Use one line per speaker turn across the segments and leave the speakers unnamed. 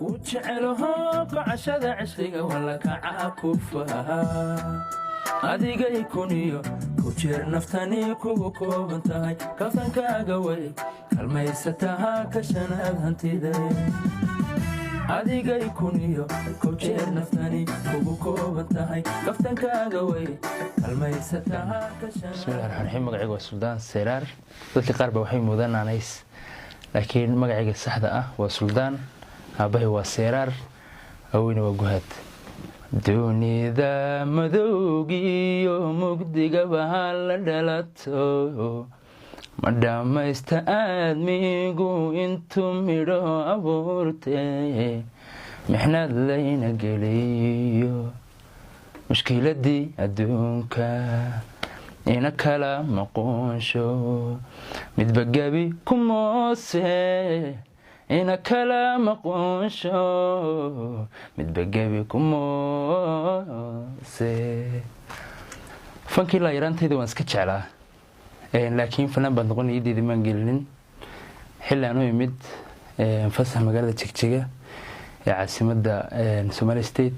وجعلها قعشة عشقي ولا كعاكفها adiga ikuniyo ku jeer naftani kugu kooban tahay kafankaaga way kalmaysataha ka shanaad hantida adiga ikuniyo ku jeer naftani kugu kooban tahay kafankaaga way kalmaysataha ka shanaad
bismillaahir rahmaanir rahiim magacaygu waa Suldaan Seraar dadka qaar ba waxay muudanaanays laakiin magacayga saxda ah waa Suldaan aabahay waa Seraar aweyna waa Guhad dunida madowgiyo mugdiga baa la dhalato ma dhamaysta aadmigu intuu midho abuurtay mixnad layna geliyo mushkiladii adduunka ina kala maqoonsho midba gabi ku moose ina kala maqoonsho midba gabi ku moose fankii la yaraantayda waan iska jeclaa laakiin fanaan baan noqon iideeda maan gelinin xilli aan u imid fasax magaalada Jigjiga ee caasimadda Somali State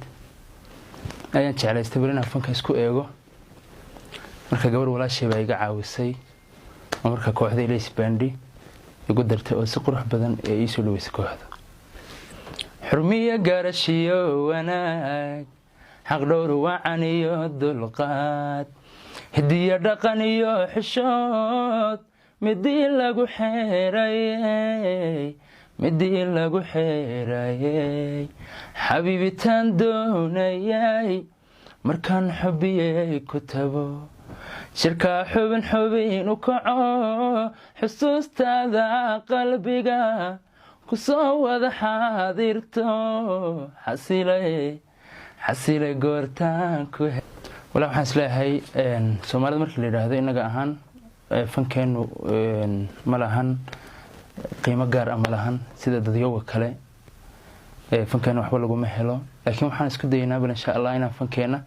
ayaan jeclaystay inaan fanka isku eego marka gabar walaashay baa iga caawisay marka kooxda Ilays Bandi igu dartay oo si qurux badan ee ii soo dhaweysay kooxda xurmiya gaarashiyo wanaag xaq dhowr wacan iyo dulqaad hidiya dhaqan iyo xishood midii lagu xeerayay xabiibitaan doonayay markaan xubiyay ku tabo shirka xubin u kaco xusuustaada qalbiga ku soo wada xaadirto xasilay goortaan ku wala waxaan isleeyahay Soomaalida markii la yiraahdo inaga ahaan fankeenu ma lahan qiimo gaar ah ma lahan sida dadyoga kale fankeenu waxba lagu ma helo laakiin waxaan isku daynaa insha Allah inaan fankeena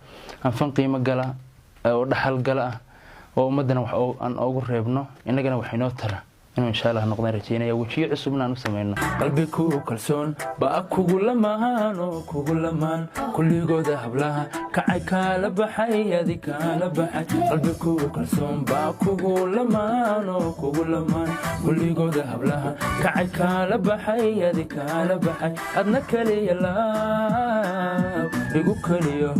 aan fan qiimo gala oo dhaxal gala ah oo ummadana wax aan ugu reebno inagana wax inoo tara inuu insha Allah noqdo rajaynaya wajiyo cusubna aan u sameeyno
qalbigu kalsoon baa kugu lamaan kulligooda hablaha kacay kala baxay adiga kala baxay qalbigu kalsoon baa kugu lamaan kulligooda hablaha kacay kala baxay adiga kala baxay adna kaliya la igu kaliyo